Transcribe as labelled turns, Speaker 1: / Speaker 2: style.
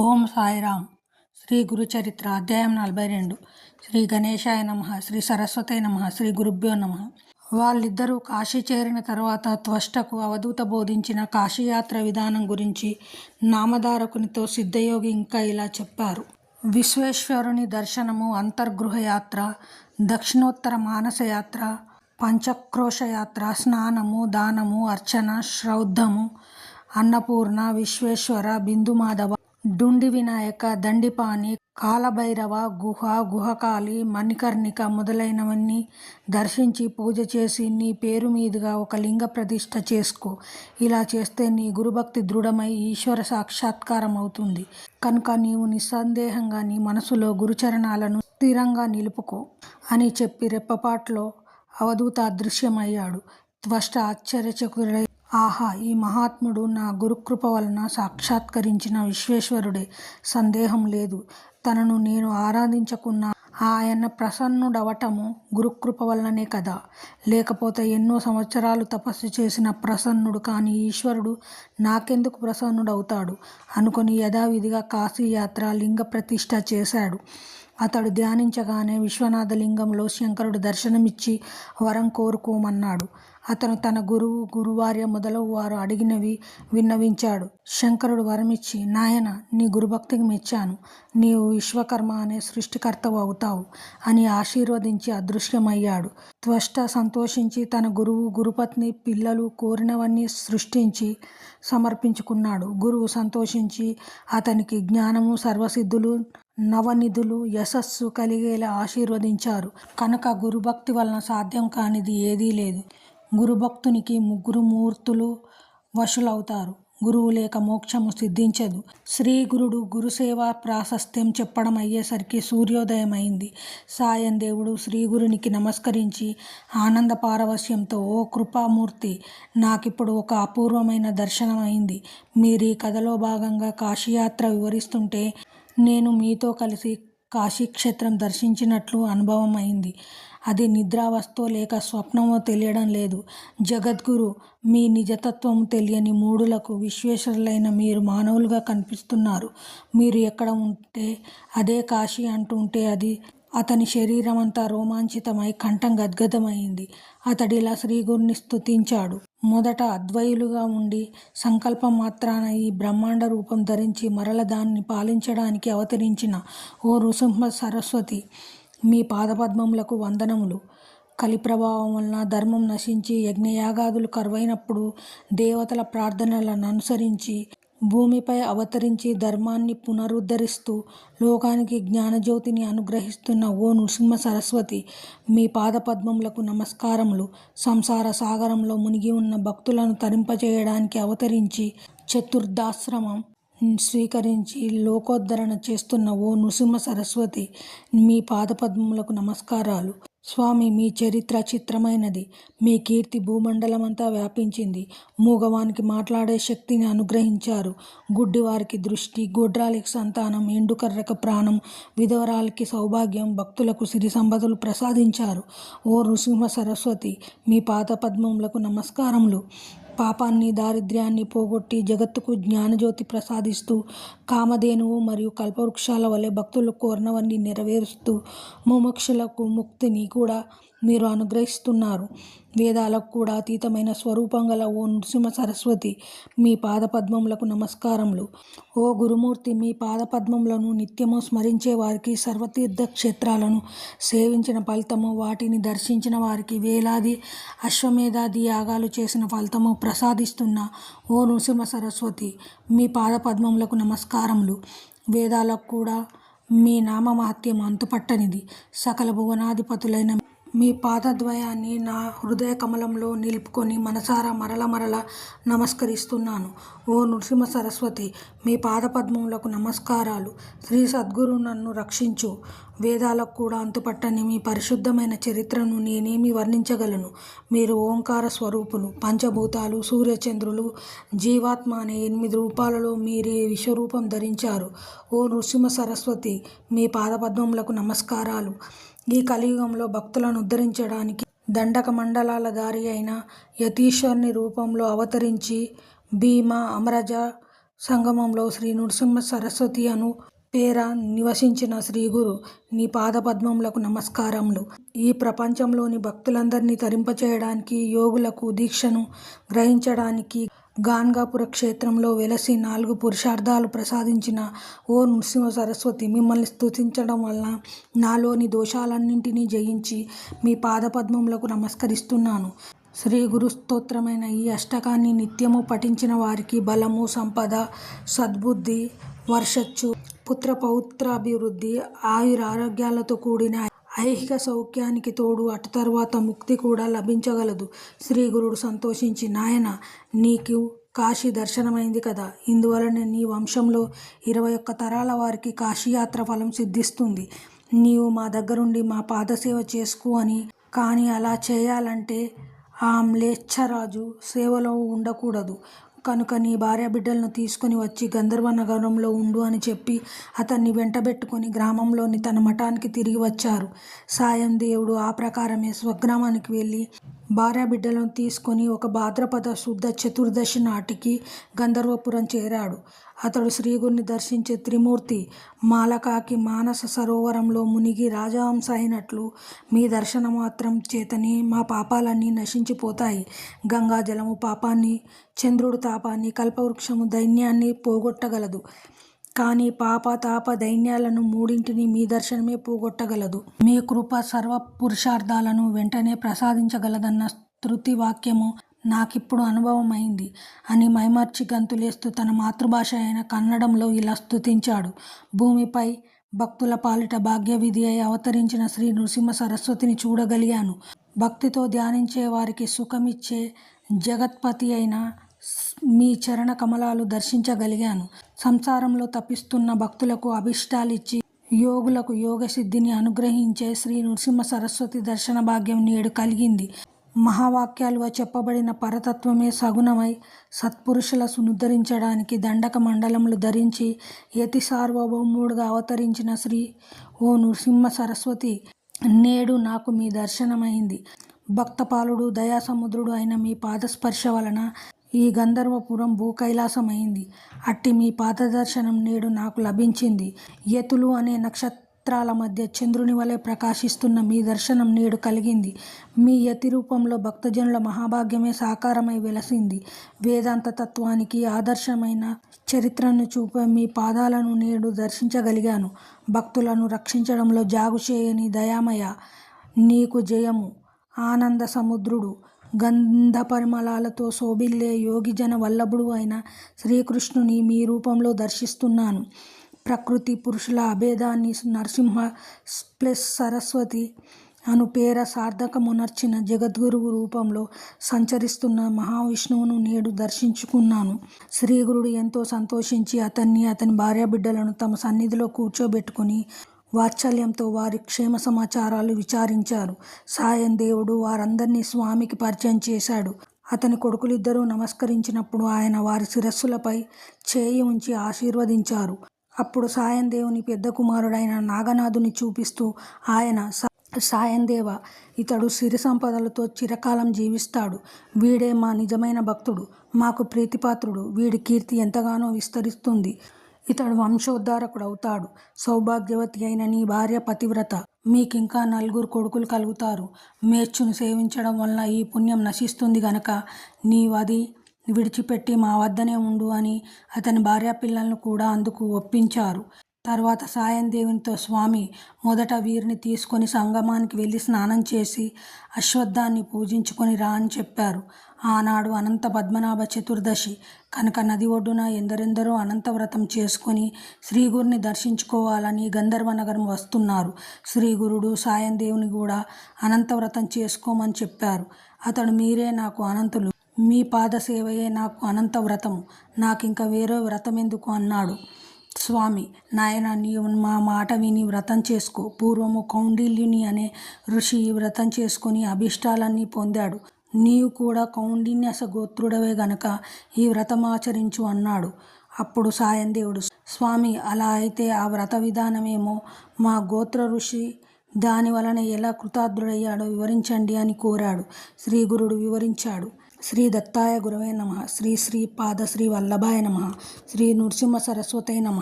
Speaker 1: ఓం సాయిరామ్. శ్రీ గురుచరిత్ర అధ్యాయం 42. శ్రీ గణేశాయ నమః. శ్రీ సరస్వతై నమః. శ్రీ గురుభ్యో నమః. వాళ్ళిద్దరూ కాశీ చేరిన తర్వాత త్వష్టకు అవధూత బోధించిన కాశీయాత్ర విధానం గురించి నామధారకునితో సిద్ధయోగి ఇంకా ఇలా చెప్పారు. విశ్వేశ్వరుని దర్శనము, అంతర్గృహ యాత్ర, దక్షిణోత్తర మానసయాత్ర, పంచక్రోశ యాత్ర, స్నానము, దానము, అర్చన, శ్రౌద్ధము, అన్నపూర్ణ, విశ్వేశ్వర, బిందుమాధవ, డుండి వినాయక, దండిపాని, కాలభైరవ, గుహ, గుహకాళి, మణికర్ణిక మొదలైనవన్నీ దర్శించి పూజ చేసి నీ పేరు మీదుగా ఒక లింగ ప్రతిష్ఠ చేసుకో. ఇలా చేస్తే నీ గురుభక్తి దృఢమై ఈశ్వర సాక్షాత్కారం అవుతుంది. కనుక నీవు నిస్సందేహంగా నీ మనసులో గురుచరణాలను స్థిరంగా నిలుపుకో అని చెప్పి రెప్పపాట్లో అవధూత అదృశ్యమయ్యాడు. త్వష్ట ఆశ్చర్యచకితుడై, ఆహా, ఈ మహాత్ముడు నా గురుకృప వలన సాక్షాత్కరించిన విశ్వేశ్వరుడే, సందేహం లేదు. తనను నేను ఆరాధించకున్నా ఆయన ప్రసన్నుడవటము గురుకృప వలననే కదా. లేకపోతే ఎన్నో సంవత్సరాలు తపస్సు చేసిన ప్రసన్నుడు కాని ఈశ్వరుడు నాకెందుకు ప్రసన్నుడవుతాడు అనుకొని యథావిధిగా కాశీయాత్ర లింగ ప్రతిష్ఠ చేశాడు. అతడు ధ్యానించగానే విశ్వనాథ లింగంలో శంకరుడు దర్శనమిచ్చి వరం కోరుకోమన్నాడు. అతను తన గురువు, గురువార్య మొదలగు వారు అడిగినవి విన్నవించాడు. శంకరుడు వరమిచ్చి, నాయన, నీ గురుభక్తికి మెచ్చాను. నీవు విశ్వకర్మ అనే సృష్టికర్తవు అవుతావు అని ఆశీర్వదించి అదృశ్యమయ్యాడు. త్వష్ట సంతోషించి తన గురువు, గురుపత్ని, పిల్లలు కోరినవన్నీ సృష్టించి సమర్పించుకున్నాడు. గురువు సంతోషించి అతనికి జ్ఞానము, సర్వసిద్ధులు, నవనిధులు, యశస్సు కలిగేలా ఆశీర్వదించారు. కనుక గురుభక్తి వలన సాధ్యం కానిది ఏదీ లేదు. గురుభక్తునికి ముగ్గురు మూర్తులు వశులవుతారు. గురువు లేక మోక్షము సిద్ధించదు. శ్రీ గురుడు గురుసేవ ప్రాశస్త్యం చెప్పడం అయ్యేసరికి సూర్యోదయం అయింది. సాయం దేవుడు శ్రీగురునికి నమస్కరించి ఆనంద పారవశ్యంతో, ఓ కృపామూర్తి, నాకిప్పుడు ఒక అపూర్వమైన దర్శనం అయింది. మీరు ఈ కథలో భాగంగా కాశీయాత్ర వివరిస్తుంటే నేను మీతో కలిసి కాశీక్షేత్రం దర్శించినట్లు అనుభవం అయింది. అది నిద్రావస్థో లేక స్వప్నమో తెలియడం లేదు. జగద్గురు, మీ నిజతత్వము తెలియని మూఢులకు విశ్వేశ్వరులైన మీరు మానవులుగా కనిపిస్తున్నారు. మీరు ఎక్కడ ఉంటే అదే కాశీ అంటుంటే అది అతని శరీరమంతా రోమాంచితమై కంఠం గద్గదమైంది. అతడిలా శ్రీగురుని స్తుతించాడు. మొదట అద్వయులుగా ఉండి సంకల్పం మాత్రాన ఈ బ్రహ్మాండ రూపం ధరించి మరల దాన్ని పాలించడానికి అవతరించిన ఓ నృసింహ సరస్వతి, మీ పాదపద్మములకు వందనములు. కలి ప్రభావం వలన ధర్మం నశించి యజ్ఞయాగాదులు కరువైనప్పుడు దేవతల ప్రార్థనలను అనుసరించి భూమిపై అవతరించి ధర్మాన్ని పునరుద్ధరిస్తూ లోకానికి జ్ఞానజ్యోతిని అనుగ్రహిస్తున్న ఓ నృసింహ సరస్వతి, మీ పాదపద్మములకు నమస్కారములు. సంసార సాగరంలో మునిగి ఉన్న భక్తులను తరింపచేయడానికి అవతరించి చతుర్థాశ్రమం స్వీకరించి లోకోద్ధరణ చేస్తున్న ఓ నృసింహ సరస్వతి, మీ పాదపద్మములకు నమస్కారాలు. స్వామి, మీ చరిత్ర చిత్రమైనది. మీ కీర్తి భూమండలమంతా వ్యాపించింది. మూగవానికి మాట్లాడే శక్తిని అనుగ్రహించారు. గుడ్డివారికి దృష్టి, గొడ్రాలికి సంతానం, ఎండుకర్రకు ప్రాణం, విధవరాలకి సౌభాగ్యం, భక్తులకు సిరి సంపదలు ప్రసాదించారు. ఓ నృసింహ సరస్వతి, మీ పాదపద్మములకు నమస్కారములు. పాపాన్ని, దారిద్ర్యాన్ని పోగొట్టి జగత్తుకు జ్ఞానజ్యోతి ప్రసాదిస్తూ కామధేనువు మరియు కల్పవృక్షాల వలె భక్తులు కోరినవన్నీ నెరవేరుస్తూ ముముక్షులకు ముక్తిని కూడా మీరు అనుగ్రహిస్తున్నారు. వేదాలకు కూడా అతీతమైన స్వరూపం గల ఓ నృసింహ సరస్వతి, మీ పాదపద్మములకు నమస్కారములు. ఓ గురుమూర్తి, మీ పాదపద్మములను నిత్యము స్మరించే వారికి సర్వతీర్థ క్షేత్రాలను సేవించిన ఫలితము, వాటిని దర్శించిన వారికి వేలాది అశ్వమేధాది యాగాలు చేసిన ఫలితము ప్రసాదిస్తున్న ఓ నృసింహ సరస్వతి, మీ పాదపద్మములకు నమస్కారములు. వేదాలకు కూడా మీ నామమహత్యం అంతుపట్టనిది. సకల భువనాధిపతులైన మీ పాదద్వయాన్ని నా హృదయ కమలంలో నిలుపుకొని మనసారా మరల నమస్కరిస్తున్నాను. ఓ నృసింహ సరస్వతి, మీ పాదపద్మములకు నమస్కారాలు. శ్రీ సద్గురు, నన్ను రక్షించు. వేదాలకు కూడా అంతుపట్టని మీ పరిశుద్ధమైన చరిత్రను నేనేమి వర్ణించగలను. మీరు ఓంకార స్వరూపులు. పంచభూతాలు, సూర్యచంద్రులు, జీవాత్మ అనే 8 రూపాలలో మీరే విశ్వరూపం ధరించారు. ఓ నృసింహ సరస్వతి, మీ పాదపద్మములకు నమస్కారాలు. ఈ కలియుగంలో భక్తులను ఉద్ధరించడానికి దండక మండలాల దారి అయిన యతీశ్వరుని రూపంలో అవతరించి భీమ, అమరజ, సంగమంలో శ్రీ నృసింహ సరస్వతి అను పేర నివసించిన శ్రీగురు నీ పాదపద్మములకు నమస్కారములు. ఈ ప్రపంచంలోని భక్తులందరినీ తరింపచేయడానికి, యోగులకు దీక్షను గ్రహించడానికి గాన్గాపుర క్షేత్రంలో వెలసి 4 పురుషార్థాలు ప్రసాదించిన ఓ నృసింహ సరస్వతి, మిమ్మల్ని స్తుతించడం వలన నాలోని దోషాలన్నింటినీ జయించి మీ పాదపద్మములకు నమస్కరిస్తున్నాను. శ్రీ గురు స్తోత్రమైన ఈ అష్టకాన్ని నిత్యము పఠించిన వారికి బలము, సంపద, సద్బుద్ధి వర్షచ్చు, పుత్ర పౌత్రాభివృద్ధి, ఆయురారోగ్యాలతో కూడిన ఐహిక సౌఖ్యానికి తోడు అటు తరువాత ముక్తి కూడా లభించగలదు. శ్రీ గురుడు సంతోషించి, నాయన నీకు కాశీ దర్శనమైంది కదా, ఇందువలన నీ వంశంలో 21 తరాల వారికి కాశీయాత్ర ఫలం సిద్ధిస్తుంది. నీవు మా దగ్గరుండి మా పాదసేవ చేసుకో అని. కానీ అలా చేయాలంటే ఆ మ్లేచ్ఛరాజు సేవలో ఉండకూడదు. కనుక నీ భార్యాబిడ్డలను తీసుకుని వచ్చి గంధర్వ నగరంలో ఉండు అని చెప్పి అతన్ని వెంటబెట్టుకుని గ్రామంలోని తన మఠానికి తిరిగి వచ్చారు. సాయం దేవుడు ఆ ప్రకారమే స్వగ్రామానికి వెళ్ళి భార్యాబిడ్డలను తీసుకొని ఒక భాద్రపద శుద్ధ చతుర్దశి నాటికి గంధర్వపురం చేరాడు. అతడు శ్రీగురిని దర్శించే త్రిమూర్తి మాలకాకి మానస సరోవరంలో మునిగి రాజహంస అయినట్లు మీ దర్శనమాత్రం చేతనే మా పాపాలన్నీ నశించిపోతాయి. గంగాజలము పాపాన్ని, చంద్రుడు తాపాన్ని, కల్పవృక్షము దైన్యాన్ని పోగొట్టగలదు. కానీ పాప, తాప, దైన్యాలను మూడింటిని మీ దర్శనమే పోగొట్టగలదు. మీ కృప సర్వ పురుషార్థాలను వెంటనే ప్రసాదించగలదన్న స్తుతి వాక్యము నాకిప్పుడు అనుభవమైంది అని మైమర్చి గంతులేస్తూ తన మాతృభాష అయిన కన్నడంలో ఇలా స్తుతించాడు. భూమిపై భక్తుల పాలిట భాగ్యవిధి అయి అవతరించిన శ్రీ నృసింహ సరస్వతిని చూడగలిగాను. భక్తితో ధ్యానించే వారికి సుఖమిచ్చే జగత్పతి అయిన మీ చరణ కమలాలు దర్శించగలిగాను. సంసారంలో తపిస్తున్న భక్తులకు అభిష్టాలిచ్చి యోగులకు యోగసిద్ధిని అనుగ్రహించే శ్రీ నృసింహ సరస్వతి దర్శన భాగ్యం నేడు కలిగింది. మహావాక్యాలుగా చెప్పబడిన పరతత్వమే సగుణమై సత్పురుషులను ఉద్ధరించడానికి దండక మండలములు ధరించి యతి సార్వభౌముడుగా అవతరించిన శ్రీ ఓ నృసింహ సరస్వతి, నేడు నాకు మీ దర్శనమైంది. భక్తపాలుడు, దయాసముద్రుడు అయిన మీ పాదస్పర్శ వలన ఈ గంధర్వపురం భూకైలాసమైంది. అట్టి మీ పాదదర్శనం నేడు నాకు లభించింది. యతులు అనే నక్షత్రాల మధ్య చంద్రుని వలె ప్రకాశిస్తున్న మీ దర్శనం నేడు కలిగింది. మీ యతి రూపంలో భక్తజనుల మహాభాగ్యమే సాకారమై వెలసింది. వేదాంత తత్వానికి ఆదర్శమైన చరిత్రను చూపే మీ పాదాలను నేడు దర్శించగలిగాను. భక్తులను రక్షించడంలో జాగు చేయని దయామయ, నీకు జయము. ఆనంద సముద్రుడు, గంధ పరిమళాలతో శోభిల్లే యోగిజన వల్లభుడు అయిన శ్రీకృష్ణుని మీ రూపంలో దర్శిస్తున్నాను. ప్రకృతి పురుషుల అభేదాన్ని నరసింహ ప్లస్ సరస్వతి అను పేర సార్థకమునర్చిన జగద్గురువు రూపంలో సంచరిస్తున్న మహావిష్ణువును నేడు దర్శించుకున్నాను. శ్రీగురుడు ఎంతో సంతోషించి అతన్ని, అతని భార్యాబిడ్డలను తమ సన్నిధిలో కూర్చోబెట్టుకుని వాత్సల్యంతో వారి క్షేమ సమాచారాలు విచారించారు. సాయం దేవుడు వారందరినీ స్వామికి పరిచయం చేశాడు. అతని కొడుకులిద్దరూ నమస్కరించినప్పుడు ఆయన వారి శిరస్సులపై చేయి ఉంచి ఆశీర్వదించారు. అప్పుడు సాయం దేవుని పెద్ద కుమారుడైన నాగనాథుని చూపిస్తూ ఆయన, సాయందేవ, ఇతడు సిరి సంపదలతో చిరకాలం జీవిస్తాడు. వీడే మా నిజమైన భక్తుడు, మాకు ప్రీతిపాత్రుడు. వీడి కీర్తి ఎంతగానో విస్తరిస్తుంది. ఇతడు వంశోద్ధారకుడవుతాడు. సౌభాగ్యవతి అయిన నీ భార్య పతివ్రత. మీకింకా 4 కొడుకులు కలుగుతారు. మేచ్చును సేవించడం వలన ఈ పుణ్యం నశిస్తుంది గనక నీవది విడిచిపెట్టి మా వద్దనే ఉండు అని అతని భార్యాపిల్లలను కూడా అందుకు ఒప్పించారు. తర్వాత సాయం దేవునితో, స్వామి, మొదట వీరిని తీసుకొని సంగమానికి వెళ్ళి స్నానం చేసి అశ్వత్థాన్ని పూజించుకొని రా అని చెప్పారు. ఆనాడు అనంత పద్మనాభ చతుర్దశి కనుక నది ఒడ్డున ఎందరెందరో అనంతవ్రతం చేసుకొని శ్రీగురిని దర్శించుకోవాలని గంధర్వనగరం వస్తున్నారు. శ్రీగురుడు సాయం దేవుని కూడా అనంతవ్రతం చేసుకోమని చెప్పారు. అతడు, మీరే నాకు అనంతులు, మీ పాదసేవయే నాకు అనంత వ్రతము, నాకింక వేరే వ్రతమెందుకు అన్నాడు. స్వామి, నాయన, నీవు మా మాట విని వ్రతం చేసుకో. పూర్వము కౌండిల్యుని అనే ఋషి ఈ వ్రతం చేసుకుని అభిష్టాలన్నీ పొందాడు. నీవు కూడా కౌండిన్యస గోత్రుడవే గనక ఈ వ్రతం ఆచరించు అన్నాడు. అప్పుడు సాయం దేవుడు, స్వామి, అలా అయితే ఆ వ్రత విధానమేమో మా గోత్ర ఋషి దాని వలన ఎలా కృతార్థుడయ్యాడో వివరించండి అని కోరాడు. శ్రీగురుడు వివరించాడు. శ్రీ దత్తాయ గురవే నమ. శ్రీ శ్రీ పాద శ్రీ వల్లభాయ నమ. శ్రీ నృసింహ సరస్వతై నమ.